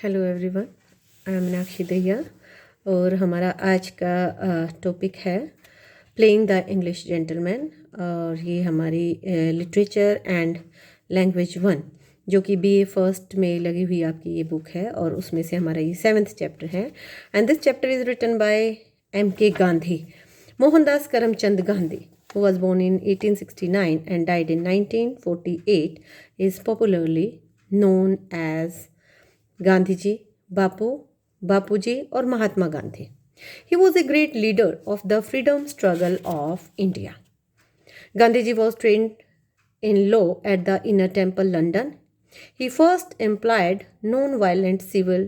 Hello everyone, I am Meenakshi Dahiya और हमारा आज का टॉपिक है प्लेइंग द इंग्लिश जेंटलमैन। और ये हमारी लिटरेचर एंड लैंग्वेज वन जो कि बीए फर्स्ट में लगी हुई आपकी ये बुक है और उसमें से हमारा ये 7th चैप्टर है। And this chapter is written by M.K. Gandhi, Mohandas Karamchand Gandhi, who was born in 1869 and died in 1948, is popularly known as Gandhi ji, Bapu, Bapuji और Mahatma Gandhi. He was a great leader of the freedom struggle of India. Gandhiji was trained in law at the Inner Temple, London. He first employed non-violent civil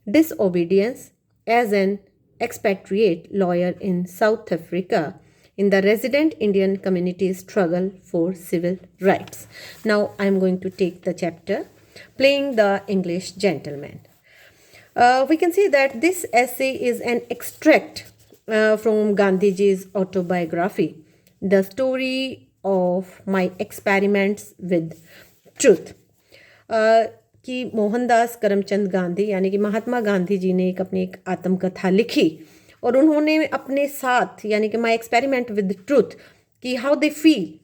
disobedience as an expatriate lawyer in South Africa in the resident Indian community's struggle for civil rights. Now I am going to take the chapter Playing the English Gentleman. We can see that this essay is an extract from Gandhiji's autobiography, The Story of My Experiments with Truth. कि मोहनदास करमचंद गांधी यानी कि महात्मा गांधी जी ने अपनी एक आत्मकथा लिखी और उन्होंने अपने साथ यानी कि माई एक्सपेरिमेंट विद ट्रूथ कि हाउ दे फील,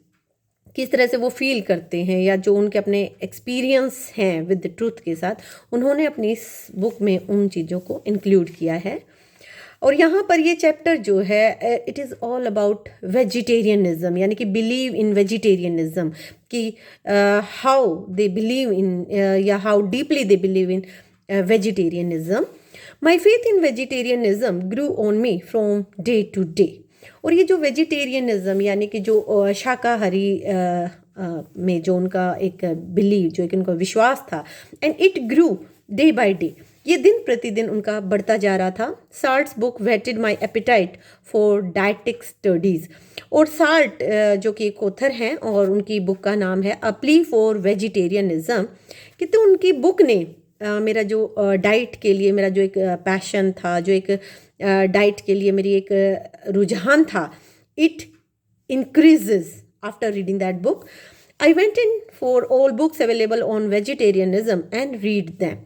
किस तरह से वो फील करते हैं या जो उनके अपने एक्सपीरियंस हैं विद ट्रूथ के साथ, उन्होंने अपनी इस बुक में उन चीज़ों को इंक्लूड किया है। और यहाँ पर ये चैप्टर जो है it is all about vegetarianism यानी कि बिलीव इन वेजिटेरियनिज्म कि हाउ दे बिलीव इन या how deeply they believe in vegetarianism. My faith in vegetarianism grew on me from day to day. और ये जो वेजिटेरियनिज्म यानी कि जो शाकाहारी में जो उनका एक बिलीव, जो एक उनका विश्वास था, and it grew day by day, ये दिन प्रतिदिन उनका बढ़ता जा रहा था। Salt's book whetted my appetite for dietetic studies. और साल्ट जो कि एक ऑथर हैं और उनकी बुक का नाम है अ प्ली फॉर वेजिटेरियनिज्म, कि तो उनकी बुक ने मेरा जो डाइट के लिए मेरा जो एक पैशन था, जो एक डाइट के लिए मेरी एक रुझान था, it increases after reading that book. I went in for all books available on vegetarianism and read them.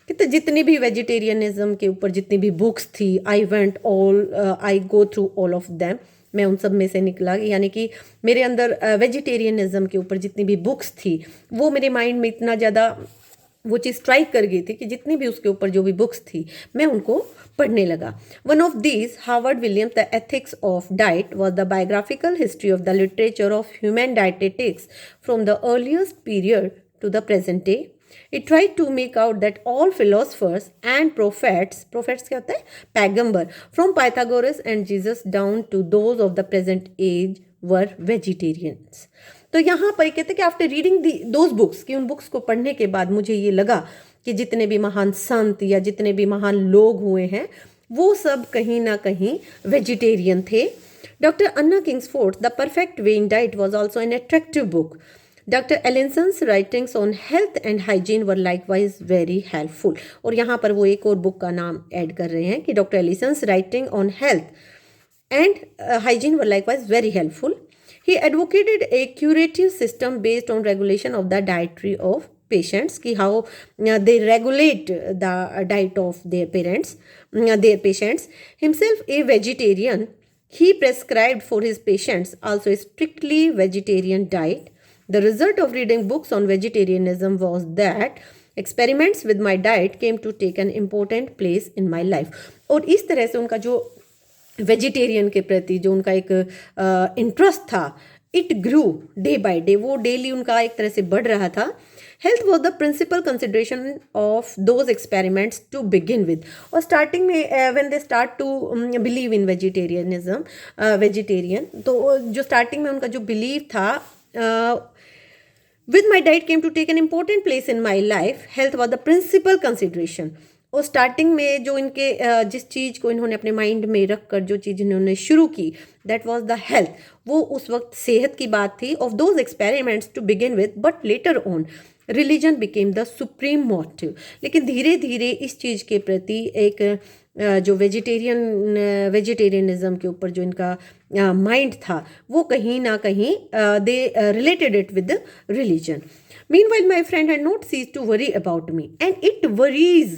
तो जितनी भी वेजिटेरियनिज्म के ऊपर जितनी भी बुक्स थी, I went all, I go through all of them, मैं उन सब में से निकला। यानी कि मेरे अंदर वेजिटेरियनिज्म के ऊपर जितनी भी बुक्स थी वो मेरे माइंड में इतना ज़्यादा वो चीज़ स्ट्राइक कर गई थी कि जितनी भी उसके ऊपर जो भी बुक्स थी मैं उनको पढ़ने लगा। One of these, Howard Williams the ethics of diet, was the biographical history of the literature of human dietetics from the earliest period to the present day. It tried to make out that all philosophers and prophets क्या होता है, पैगंबर, from Pythagoras and Jesus down to those of the present age were vegetarians. तो यहाँ पर कहते हैं कि आफ्टर रीडिंग दोज बुक्स, कि उन बुक्स को पढ़ने के बाद मुझे ये लगा कि जितने भी महान संत या जितने भी महान लोग हुए हैं वो सब कहीं ना कहीं वेजिटेरियन थे। Doctor Anna Kingsford the perfect way in diet was also an attractive book. Dr. Ellison's writings on health and hygiene were likewise very helpful. और यहाँ पर वो एक और बुक का नाम ऐड कर रहे हैं कि doctor Allinson's writing on health and hygiene were likewise very helpful. He advocated a curative system based on regulation of the dietary of patients, कि how they regulate the diet of their patients. Himself a vegetarian, he prescribed for his patients also a strictly vegetarian diet. The result of reading books on vegetarianism was that experiments with my diet came to take an important place in my life. और इस तरह से उनका जो vegetarian के प्रति जो उनका एक इंटरेस्ट था, it grew day by day, वो डेली उनका एक तरह से बढ़ रहा था। Health was the principal consideration of those experiments to begin with. और स्टार्टिंग में when they start to believe in vegetarianism, vegetarian, तो जो स्टार्टिंग में उनका जो बिलीव था, with my diet came to take an important place in my life, health was the principal consideration. और starting में जो इनके जिस चीज़ को इन्होंने अपने माइंड में रख कर जो चीज़ इन्होंने शुरू की, दैट वाज द हेल्थ, वो उस वक्त सेहत की बात थी। Of those experiments to begin with, but later on religion became the supreme motive. लेकिन धीरे धीरे इस चीज़ के प्रति एक जो वेजिटेरियनिज्म के ऊपर जो इनका माइंड था, वो कहीं ना कहीं they related it with religion. Meanwhile, my friend had not ceased to worry about me, and it worries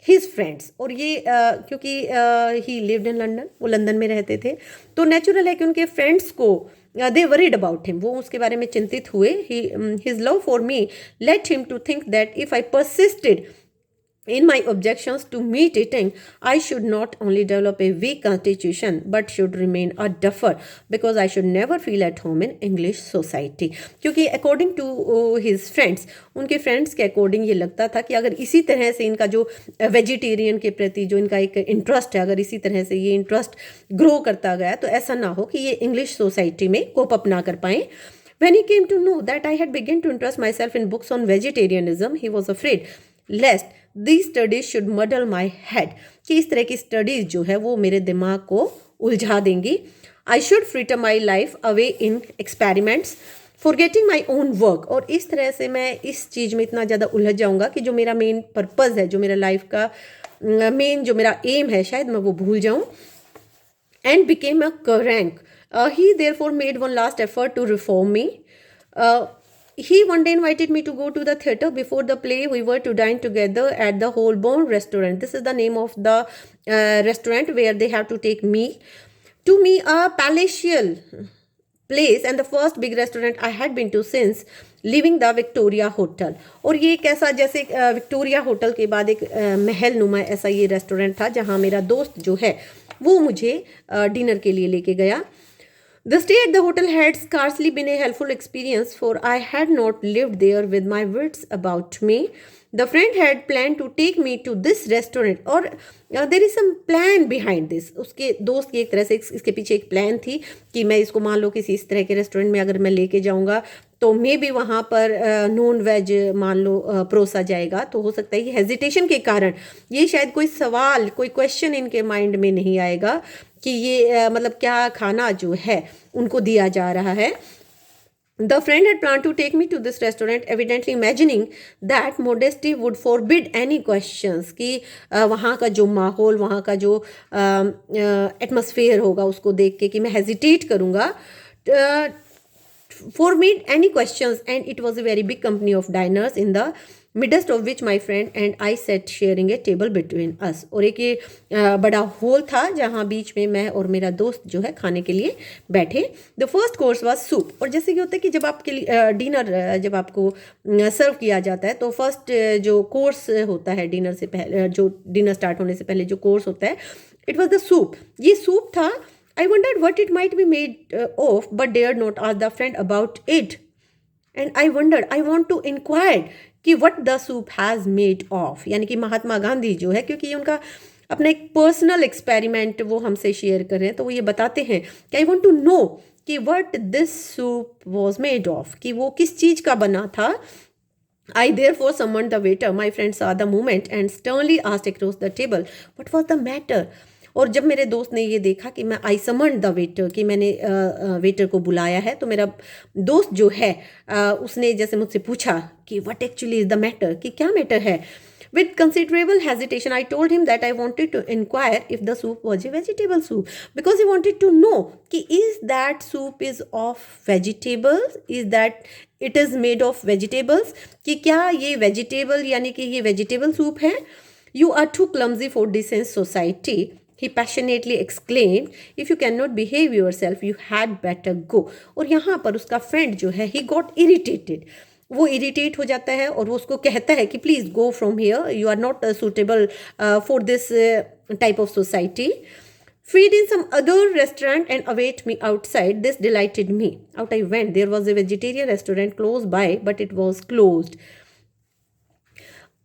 his friends. और ये क्योंकि ही लिव्ड इन लंदन, वो लंदन में रहते थे, तो नेचुरल है कि उनके फ्रेंड्स को दे वरीड अबाउट हिम, वो उसके बारे में चिंतित हुए. His love for me let him to think that if I persisted in my objections to meat eating, I should not only develop a weak constitution but should remain a duffer because I should never feel at home in English society. क्योंकि according to his friends, उनके friends के according ये लगता था कि अगर इसी तरह से इनका जो वेजिटेरियन के प्रति जो इनका एक इंटरेस्ट है, अगर इसी तरह से ये इंटरेस्ट ग्रो करता गया तो ऐसा ना हो कि ये इंग्लिश सोसाइटी में कोप अप ना कर पाएँ. When he came to know that I had begun to interest myself in books on vegetarianism, he was afraid lest these studies should muddle my head, कि इस तरह की स्टडीज़ जो है वो मेरे दिमाग को उलझा देंगी. I should fritter my life away in experiments, forgetting my own work. और इस तरह से मैं इस चीज़ में इतना ज़्यादा उलझ जाऊँगा कि जो मेरा मेन पर्पज़ है, जो मेरा लाइफ का मेन जो मेरा एम है, शायद मैं वो भूल जाऊँ. And became a crank. He therefore made one last effort to reform me. He one day invited me to go to the theatre. Before the play, we were to dine together at the Holborn restaurant. This is the name of the restaurant where they have to take me. To me, a palatial place and the first big restaurant I had been to since living the Victoria hotel. और ये एक ऐसा जैसे Victoria hotel के बाद एक महल नुमा ऐसा ये रेस्टोरेंट था जहाँ मेरा दोस्त जो है वो मुझे डिनर के लिए लेके गया. The stay at the hotel had scarcely been a helpful experience, for I had not lived there with my wits about me. The friend had planned to take me to this restaurant, और there is some plan behind this. उसके दोस्त की एक तरह से इसके पीछे एक प्लान थी कि मैं इसको मान लो किसी इस तरह के रेस्टोरेंट में अगर मैं लेके जाऊंगा तो मे भी वहाँ पर नॉन वेज मान लो परोसा जाएगा. तो हो सकता है कि हेजिटेशन के कारण ये शायद कोई सवाल कोई क्वेश्चन इनके माइंड में नहीं आएगा कि ये मतलब क्या खाना जो है उनको दिया जा रहा है. The friend had planned to take me to this restaurant, evidently imagining that modesty would forbid any questions. कि वहाँ का जो माहौल, वहाँ का जो एटमॉस्फेयर होगा उसको देख के कि मैं हेजिटेट करूँगा. Forbid any questions, and it was a very big company of diners, in the midst of which my friend and I sat sharing a table between us. और एक ये बड़ा हॉल था जहाँ बीच में मैं और मेरा दोस्त जो है खाने के लिए बैठे. The first course was soup. और जैसे कि होता है कि जब आपके लिए डिनर जब आपको सर्व किया जाता है तो फर्स्ट जो कोर्स होता है डिनर से पहले, जो डिनर स्टार्ट होने से पहले जो कोर्स होता है, इट वॉज द सूप. ये सूप था. I wondered what it might be made of, but dared not ask the friend about it. And I wondered, I want to inquire कि what the soup has made of. यानी कि महात्मा गांधी जो है, क्योंकि उनका अपना एक पर्सनल एक्सपेरिमेंट वो हमसे शेयर कर रहे हैं, तो वो ये बताते हैं कि आई वॉन्ट टू नो कि what this soup was made of, कि वो किस चीज़ का बना था. I therefore summoned the waiter. My friend saw the movement and sternly asked across the table, what was the matter? और जब मेरे दोस्त ने ये देखा कि मैं आई समन्ड द वेटर, कि मैंने वेटर को बुलाया है, तो मेरा दोस्त जो है उसने जैसे मुझसे पूछा कि what actually is the matter, कि क्या मैटर है. With considerable hesitation, I told him that I wanted to inquire if the soup was a vegetable soup, because he wanted to know कि is that soup is of vegetables, is that it is made of vegetables, कि क्या ये vegetable यानी कि ये vegetable soup है. You are too clumsy for decent society, he passionately exclaimed. If you cannot behave yourself, you had better go. और यहाँ पर उसका फ्रेंड जो है he got irritated. वो इरिटेट हो जाता है और वो उसको कहता है कि please go from here, you are not suitable for this type of society. Feed in some other restaurant and await me outside. This delighted me. Out I went. There was a vegetarian restaurant close by, but it was closed.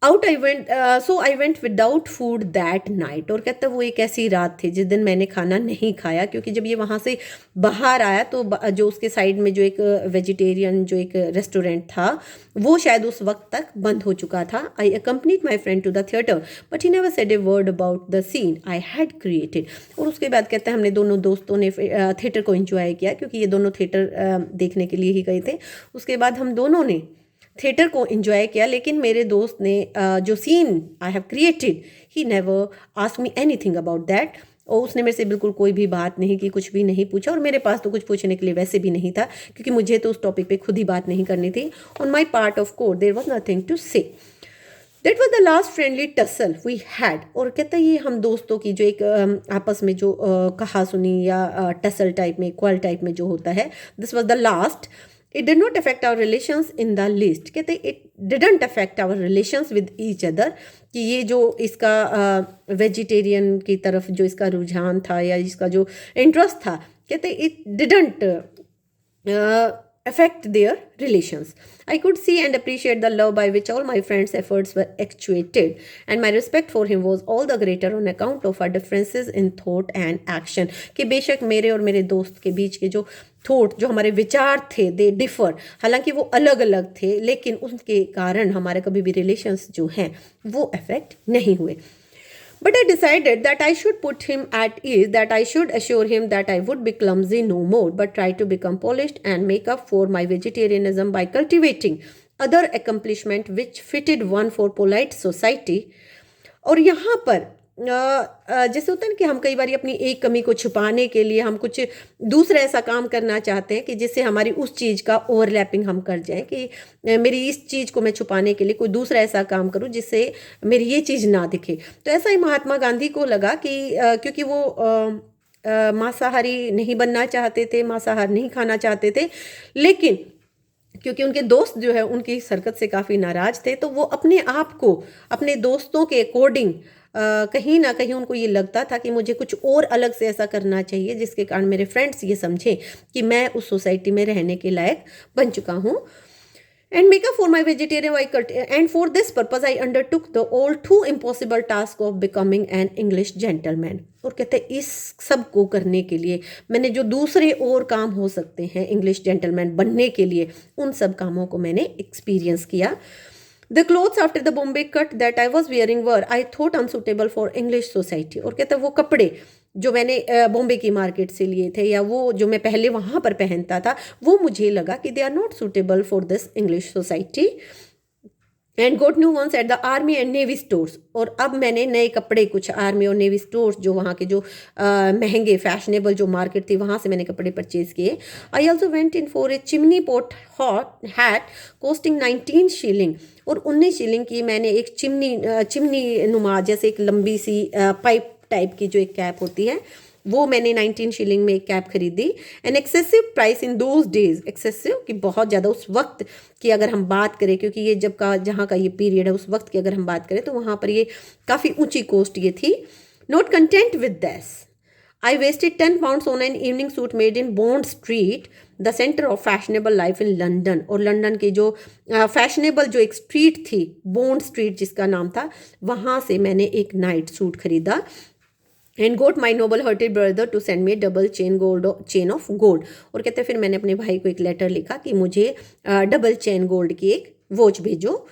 Out I went. So I went without food that night. और कहता वो एक ऐसी रात थी जिस दिन मैंने खाना नहीं खाया, क्योंकि जब ये वहाँ से बाहर आया तो जो उसके साइड में जो एक वेजिटेरियन जो एक रेस्टोरेंट था वो शायद उस वक्त तक बंद हो चुका था. I accompanied my friend to the theatre but he never said a word about the scene I had created. और उसके बाद कहता है हमने दोनों दोस्तों ने थिएटर को एंजॉय किया, क्योंकि ये दोनों थिएटर देखने के लिए ही गए थे. उसके बाद हम दोनों ने थिएटर को एंजॉय किया, लेकिन मेरे दोस्त ने जो scene I have created, he never asked me anything about that. और उसने मेरे से बिल्कुल कोई भी बात नहीं की, कुछ भी नहीं पूछा, और मेरे पास तो कुछ पूछने के लिए वैसे भी नहीं था, क्योंकि मुझे तो उस टॉपिक पे खुद ही बात नहीं करनी थी। On my part of course there was nothing to say. That was the last friendly tussle we had. और कहता है ये हम दोस्तों की जो एक आपस में जो कहा सुनी या टसल टाइप में, क्वाल टाइप में जो होता है, this was the last. It did not affect our relations in the least. कहते it didn't affect our relations with each other, कि ये जो इसका वेजिटेरियन की तरफ जो इसका रुझान था या इसका जो इंटरेस्ट था, कहते it didn't affect their relations. I could see and appreciate the love by which all my friends' efforts were actuated, and my respect for him was all the greater on account of our differences in thought and action. कि बेशक मेरे और मेरे दोस्त के बीच के जो thought, जो हमारे विचार थे, दे डिफर, हालांकि वो अलग अलग थे, लेकिन उनके कारण हमारे कभी भी रिलेशंस जो हैं वो अफेक्ट नहीं हुए. But I decided that I should put him at ease, that I should assure him that I would be clumsy no more, but try to become polished and make up for my vegetarianism by cultivating other accomplishment which fitted one for polite society. और यहाँ पर जैसे होता है ना कि हम कई बार अपनी एक कमी को छुपाने के लिए हम कुछ दूसरा ऐसा काम करना चाहते हैं कि जिससे हमारी उस चीज़ का ओवरलैपिंग हम कर जाएं, कि मेरी इस चीज़ को मैं छुपाने के लिए कोई दूसरा ऐसा काम करूं जिससे मेरी ये चीज़ ना दिखे. तो ऐसा ही महात्मा गांधी को लगा कि क्योंकि वो मांसाहारी नहीं बनना चाहते थे, मांसाहार नहीं खाना चाहते थे, लेकिन क्योंकि उनके दोस्त जो है उनकी इस हरकत से काफ़ी नाराज थे, तो वो अपने आप को अपने दोस्तों के अकॉर्डिंग कहीं ना कहीं उनको ये लगता था कि मुझे कुछ और अलग से ऐसा करना चाहिए जिसके कारण मेरे फ्रेंड्स ये समझें कि मैं उस सोसाइटी में रहने के लायक बन चुका हूँ. And make up for my vegetarian and for this purpose I undertook the all too impossible task of becoming an English gentleman. और कहते हैं इस सब को करने के लिए मैंने जो दूसरे और काम हो सकते हैं इंग्लिश जेंटलमैन बनने के लिए, उन सब कामों को मैंने एक्सपीरियंस किया. The clothes after the Bombay cut that I was wearing were, I thought, unsuitable for English society. और कहते हैं वो कपड़े जो मैंने बॉम्बे की मार्केट से लिए थे या वो जो मैं पहले वहाँ पर पहनता था, वो मुझे लगा कि they are not suitable for this English society. And got new ones at the army and navy stores. और अब मैंने नए कपड़े कुछ आर्मी और नेवी स्टोर्स, जो वहाँ के जो महंगे फैशनेबल जो मार्केट थी, वहाँ से मैंने कपड़े परचेज किए. I also went in for a chimney pot hot hat costing 19 shilling. और 19 शिलिंग की मैंने एक चिमनी नुमा जैसे एक लंबी सी पाइप टाइप की जो एक कैप होती है, वो मैंने 19 शिलिंग में एक कैप खरीदी. An excessive price in those days, excessive कि बहुत ज़्यादा उस वक्त की अगर हम बात करें, क्योंकि ये जब का जहाँ का ये पीरियड है उस वक्त की अगर हम बात करें तो वहाँ पर ये काफ़ी ऊंची कॉस्ट ये थी. Not content with this I wasted 10 pounds on an evening suit made in Bond Street, the center of fashionable life in London. और लंदन की जो फैशनेबल जो एक स्ट्रीट थी, बॉन्ड स्ट्रीट जिसका नाम था, वहाँ से मैंने एक नाइट सूट खरीदा. And got my noble hearted brother to send me double chain of gold. और कहते फिर मैंने अपने भाई को एक लेटर लिखा कि मुझे डबल चेन गोल्ड की एक वॉच भेजो.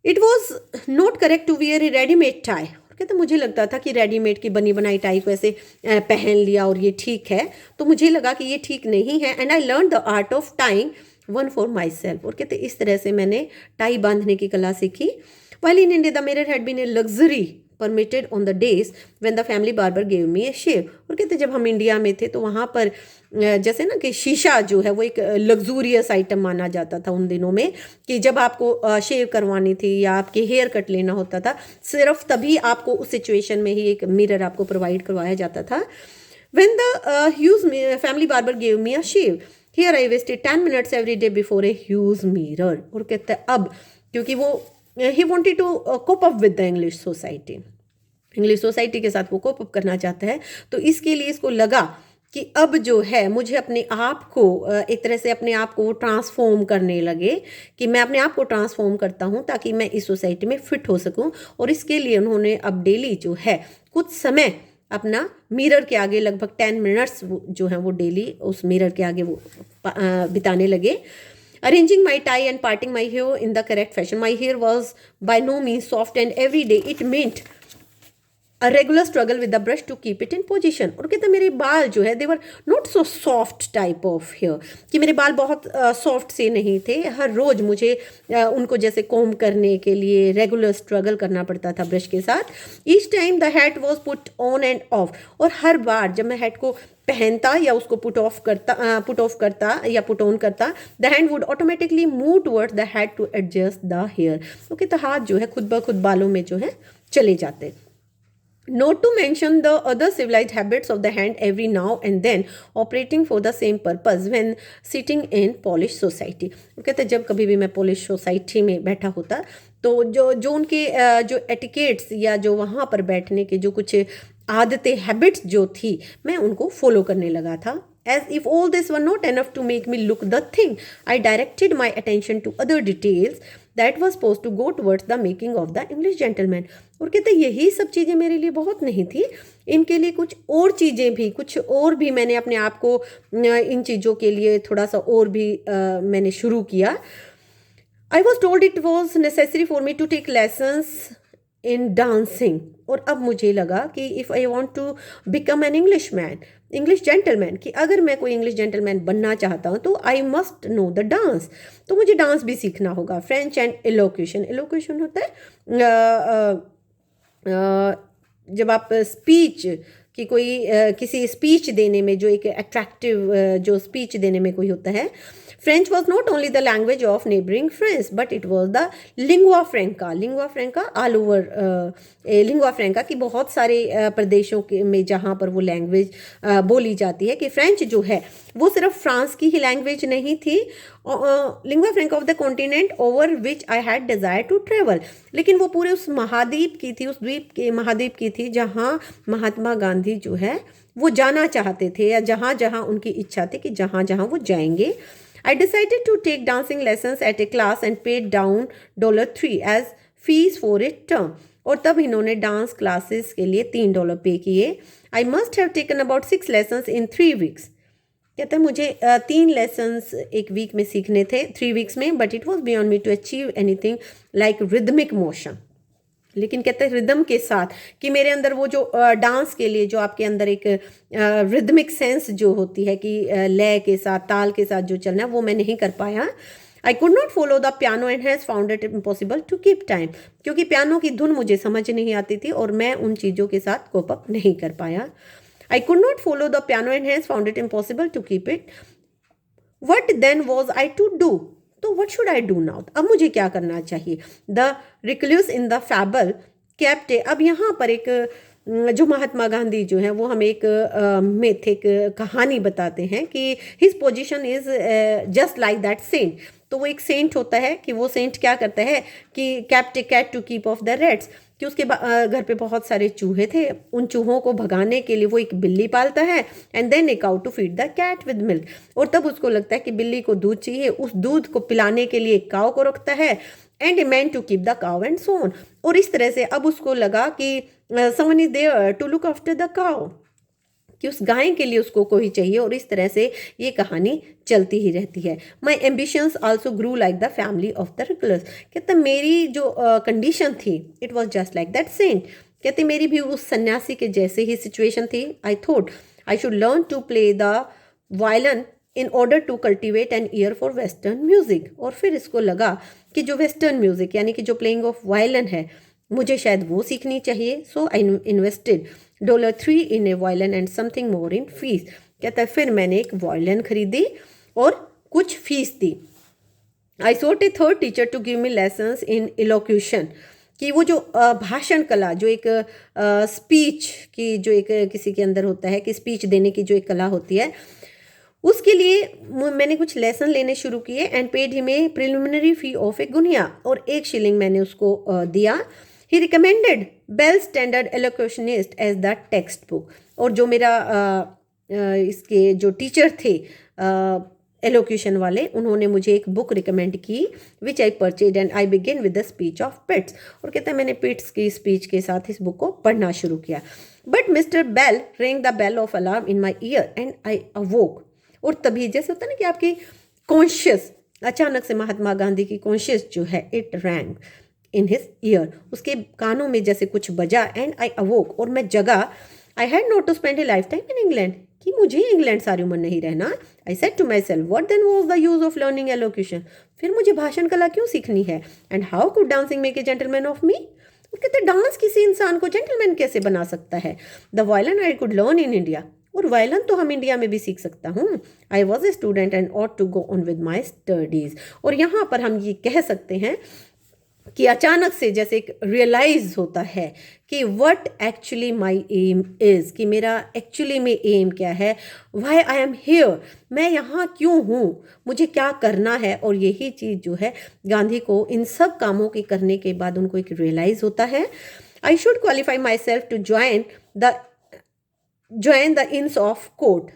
It was not correct to wear a readymade tie. कहते मुझे लगता था कि रेडीमेड की बनी बनाई टाई को ऐसे पहन लिया और ये ठीक है, तो मुझे लगा कि ये ठीक नहीं है. And I learn the art of tying one for my self. और कहते इस तरह से मैंने टाई बांधने की कला सीखी. While in India the mirror had been a luxury permitted on the days when the family barber gave me a shave. और कहते जब हम इंडिया में थे तो वहाँ पर जैसे ना कि शीशा जो है वो एक लग्जूरियस आइटम माना जाता था उन दिनों में, कि जब आपको शेव करवानी थी या आपके हेयर कट लेना होता था, सिर्फ तभी आपको उस सिचुएशन में ही एक मिरर आपको प्रोवाइड करवाया जाता था. When the Hughes family barber gave me a shave, here I wasted 10 minutes every day before a Hughes mirror. और कहते अब क्योंकि वो he wanted to cope up with the English society, English society के साथ वो कोप अप करना चाहता है, तो इसके लिए इसको लगा कि अब जो है मुझे अपने आप को एक तरह से अपने आप को ट्रांसफॉर्म करने लगे, कि मैं अपने आप को ट्रांसफॉर्म करता हूँ ताकि मैं इस सोसाइटी में फिट हो सकूँ. और इसके लिए उन्होंने अब डेली जो है कुछ समय अपना मिरर के आगे, लगभग 10 मिनट्स जो है वो डेली उस मिरर के आगे वो बिताने लगे. Arranging my tie and parting my hair in the correct fashion. My hair was by no means soft and every day it meant a regular struggle with the brush to keep it in position. और कहते मेरे बाल जो है they were not so soft type of hair, कि मेरे बाल बहुत सॉफ्ट से नहीं थे, हर रोज़ मुझे उनको जैसे कोम करने के लिए रेगुलर स्ट्रगल करना पड़ता था ब्रश के साथ। Each time the hat was put on end of, और हर बार जब मैं हैट को पहनता या उसको पुट ऑफ करता या पुट ऑन करता, the hand would automatically move towards the head to adjust the hair. Okay, तो हाथ जो है खुद ब खुद बालों में जो है चले जाते। Not to mention the other civilized habits of the hand every now and then operating for the same purpose when sitting in Polish society। वो कहते जब कभी भी मैं पोलिश सोसाइटी में बैठा होता तो जो उनके जो एटिकेट्स या जो वहाँ पर बैठने के जो कुछ आदतें हैबिट्स जो थी मैं उनको फॉलो करने लगा था। As if all this were not enough to make me look the thing, I directed my attention to other details that was supposed to go towards the making of the English gentleman। और कहते यही सब चीज़ें मेरे लिए बहुत नहीं थी, इनके लिए कुछ और चीज़ें भी, कुछ और भी मैंने अपने आप को इन चीज़ों के लिए थोड़ा सा और भी मैंने शुरू किया। I was told it was necessary for me to take lessons in dancing। और अब मुझे लगा कि if I want to become an English gentleman, कि अगर मैं कोई इंग्लिश जेंटलमैन बनना चाहता हूँ तो I must know the dance, तो मुझे डांस भी सीखना होगा। फ्रेंच एंड एलोक्यूशन होता है जब आप स्पीच कि कोई किसी स्पीच देने में जो एक अट्रैक्टिव जो स्पीच देने में कोई होता है। French was not only the language of neighboring France, but it was the lingua franca all over lingua franca की बहुत सारे प्रदेशों के में जहाँ पर वो लैंग्वेज बोली जाती है, कि फ्रेंच जो है वो सिर्फ फ्रांस की ही लैंग्वेज नहीं थी, lingua franca of the continent over which I had desire to travel, लेकिन वो पूरे उस महाद्वीप की थी, उस द्वीप के महाद्वीप की थी जहाँ महात्मा गांधी जो है वो जाना चाहते थे, या जहाँ जहाँ उनकी इच्छा थी कि जहाँ जहाँ वो जाएंगे। I decided to take dancing lessons at a class and paid down $3 as fees for a term। और तब इन्होंने डांस क्लासेस के लिए $3 पे किए। I must have taken about 6 lessons in 3 weeks। कहते हैं मुझे 3 लेसन्स एक वीक में सीखने थे, 3 वीक्स में, but it was beyond me to achieve anything like rhythmic motion. लेकिन कहते हैं रिदम के साथ, कि मेरे अंदर वो जो डांस के लिए जो आपके अंदर एक रिदमिक सेंस जो होती है कि लय के साथ ताल के साथ जो चलना है, वो मैं नहीं कर पाया। I could not follow the piano and has found it impossible to keep time, क्योंकि पियानो की धुन मुझे समझ नहीं आती थी और मैं उन चीज़ों के साथ कोप अप नहीं कर पाया। I could not follow the piano and has found it impossible to keep it. What then was I to do, तो what should I do now, अब मुझे क्या करना चाहिए। The recluse in the fable kept, अब यहाँ पर एक जो महात्मा गांधी जो है वो हमें एक मिथ, एक कहानी बताते हैं कि his position is just like that saint. तो वो एक सेंट होता है कि वो सेंट क्या करता है कि kept a cat to keep off the rats, कि उसके घर पे बहुत सारे चूहे थे, उन चूहों को भगाने के लिए वो एक बिल्ली पालता है, and then a cow to feed the cat with milk. और तब उसको लगता है कि बिल्ली को दूध चाहिए, उस दूध को पिलाने के लिए एक काव को रखता है, and a man to keep the cow and so on. और इस तरह से अब उसको लगा कि someone is there to look after the cow, कि उस गाय के लिए उसको कोई चाहिए, और इस तरह से ये कहानी चलती ही रहती है। My ambitions also grew like the family of the recluse. कहते मेरी जो कंडीशन थी it was just like that sent, कहते मेरी भी उस सन्यासी के जैसे ही सिचुएशन थी। I thought I should learn to play the violin in order to cultivate an ear for western music. और फिर इसको लगा कि जो वेस्टर्न म्यूजिक यानी कि जो प्लेइंग ऑफ वायलिन है मुझे शायद वो सीखनी चाहिए। So I invested $3 in a violin and something more in fees. कहता है फिर मैंने एक वायलिन खरीदी और कुछ फीस दी। I sought a third teacher to give me lessons in elocution, कि वो जो भाषण कला, जो एक स्पीच की जो एक किसी के अंदर होता है कि स्पीच देने की जो एक कला होती है, उसके लिए मैंने कुछ लेसन लेने शुरू किए। And paid him a preliminary fee of a guinea, और 1 शिलिंग मैंने उसको दिया। He recommended Bell standard elocutionist as the textbook. और जो मेरा इसके जो टीचर थे एलोक्यूशन वाले, उन्होंने मुझे एक बुक रिकमेंड की which I purchase and I begin with the speech of Pitt's. और कहते हैं मैंने पिट्स की स्पीच के साथ इस बुक को पढ़ना शुरू किया। But mister Bell ring the bell of alarm in my ear and I awoke. और तभी जैसे होता है ना कि आपकी कॉन्शियस, अचानक से महात्मा गांधी की कॉन्शियस जो है it wrong in his year, उसके कानों में जैसे कुछ बजा, एंड आई अवोक, और मैं जगा। I had not to spend a life time in England, कि मुझे इंग्लैंड सारी उम्र नहीं रहना। I said to my self what then was the use of learning elocution, फिर मुझे भाषण कला क्यों सीखनी है। And how could dancing make a gentleman of me, कहते डांस किसी इंसान को जेंटलमैन कैसे बना सकता है। The violin I could learn in India, और वायलिन तो हम इंडिया में भी सीख सकता हूँ। I was a student and ought to go on with my studies, और यहाँ पर हम ये कह सकते हैं कि अचानक से जैसे एक रियलाइज होता है कि what actually my aim is, कि मेरा एक्चुअली में एम क्या है, व्हाई आई एम हियर, मैं यहाँ क्यों हूँ, मुझे क्या करना है। और यही चीज़ जो है गांधी को इन सब कामों के करने के बाद उनको एक रियलाइज होता है। I should qualify my self to join the inns of court,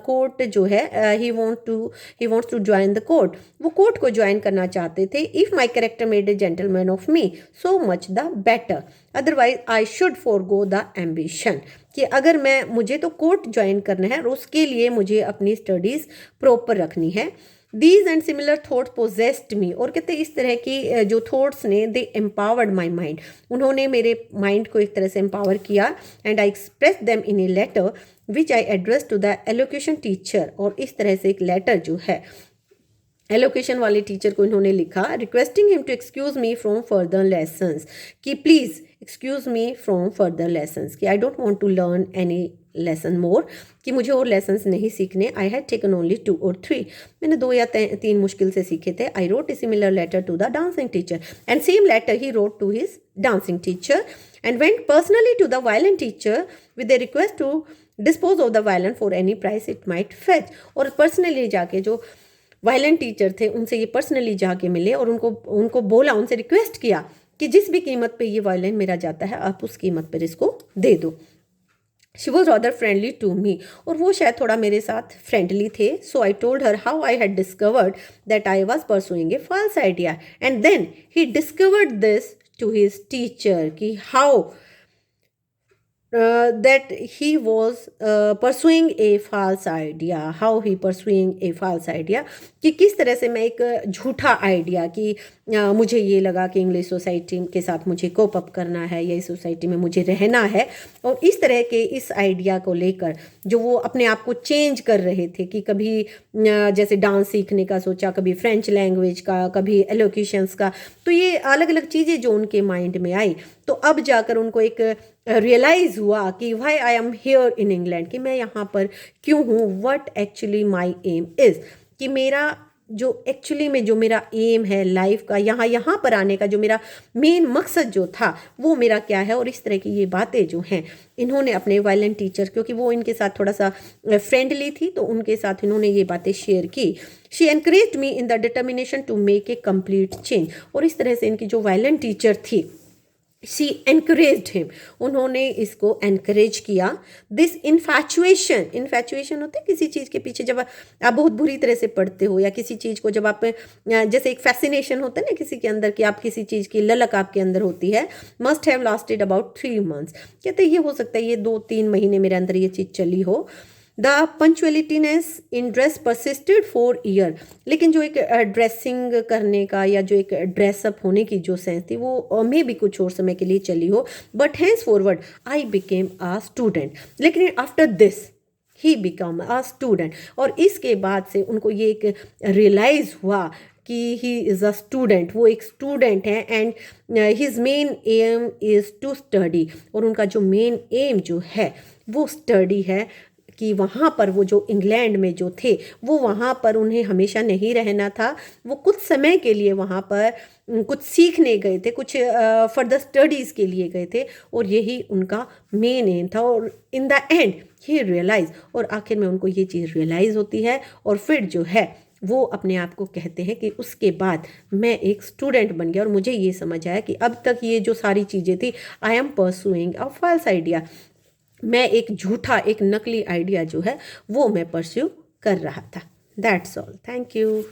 court जो है he wants to join the court, वो कोर्ट को ज्वाइन करना चाहते थे। If my character made a gentleman of me so much the better, otherwise I should forego the ambition, कि अगर मुझे तो कोर्ट ज्वाइन करना है और उसके लिए मुझे अपनी स्टडीज़ प्रॉपर रखनी है। These and similar thoughts possessed me, और कहते इस तरह की जो थॉट्स ने दे एम्पावर्ड माई माइंड, उन्होंने मेरे माइंड को एक तरह से एम्पावर किया। And I express them in a letter which I address to the elocution teacher, और इस तरह से एक लेटर जो है एलोकेशन वाले टीचर को इन्होंने लिखा, requesting him to excuse me from further lessons, कि please excuse me from further lessons, कि I don't want to learn any lesson more, कि मुझे और लेसन्स नहीं सीखने। I had taken only 2 or 3, मैंने 2 या 3 मुश्किल से सीखे थे। I wrote a similar letter to the dancing teacher, and same letter ही wrote to his dancing teacher, and went personally to the violin teacher with a request to dispose of the violin for any price it might fetch, और personally जाके जो violin teacher थे उनसे ये personally जाके मिले और उनको बोला, उनसे रिक्वेस्ट किया कि जिस भी कीमत पे ये वायलिन मेरा जाता है आप उस कीमत पर इसको दे दो। She was rather friendly to me, और वो शायद थोड़ा मेरे साथ फ्रेंडली थे। So I told her how I had discovered that I was pursuing a false idea, and then he discovered this to his teacher, कि how that he was pursuing a false idea, how he pursuing a false idea, कि किस तरह से मैं एक झूठा idea, कि मुझे ये लगा कि इंग्लिश सोसाइटी के साथ मुझे कोप अप करना है या इस सोसाइटी में मुझे रहना है, और इस तरह के इस आइडिया को लेकर जो वो अपने आप को चेंज कर रहे थे, कि कभी जैसे डांस सीखने का सोचा, कभी फ्रेंच लैंग्वेज का, कभी एलोक्यूशंस का, तो ये अलग अलग चीज़ें जो उनके माइंड में आई, तो अब जाकर उनको एक रियलाइज़ हुआ कि why I am here in England, कि मैं यहाँ पर क्यों हूँ, what actually my aim is, कि मेरा जो एक्चुअली में जो मेरा एम है लाइफ का, यहाँ पर आने का जो मेरा मेन मकसद जो था वो मेरा क्या है। और इस तरह की ये बातें जो हैं इन्होंने अपने वायलिन टीचर, क्योंकि वो इनके साथ थोड़ा सा फ्रेंडली थी, तो उनके साथ इन्होंने ये बातें शेयर की। She encouraged me in the determination to make a complete change, और इस तरह से इनकी जो वायलिन टीचर थी शी एनकरेज्ड हिम, उन्होंने इसको एनकरेज किया। दिस इन्फैचुएशन होता है किसी चीज़ के पीछे जब आप बहुत बुरी तरह से पढ़ते हो, या किसी चीज़ को जब आप जैसे एक फैसिनेशन होता है ना किसी के अंदर, कि आप किसी चीज़ की ललक आपके अंदर होती है। Must have lasted about 3 months, कहते ये हो सकता है ये 2-3 महीने मेरे अंदर ये चीज़ चली हो। The punctualitiness in dress persisted for year, लेकिन जो एक ड्रेसिंग करने का या जो एक ड्रेसअप होने की जो सेंस थी वो मे भी कुछ और समय के लिए चली हो। But henceforward I became a student, लेकिन after this he become a student, और इसके बाद से उनको ये एक रियलाइज़ हुआ कि ही इज़ अ स्टूडेंट, वो एक स्टूडेंट है, and his main aim is to study, और उनका जो मेन एम जो है वो स्टडी है, कि वहाँ पर वो जो इंग्लैंड में जो थे वो वहाँ पर उन्हें हमेशा नहीं रहना था, वो कुछ समय के लिए वहाँ पर कुछ सीखने गए थे, कुछ फर्दर स्टडीज़ के लिए गए थे, और यही उनका मेन एम था। और in the end he realise, और आखिर में उनको ये चीज़ रियलाइज़ होती है, और फिर जो है वो अपने आप को कहते हैं कि उसके बाद मैं एक स्टूडेंट बन गया, और मुझे ये समझ आया कि अब तक ये जो सारी चीज़ें थी I am pursuing a false idea, मैं एक झूठा एक नकली आइडिया जो है वो मैं परस्यू कर रहा था। That's all, thank you.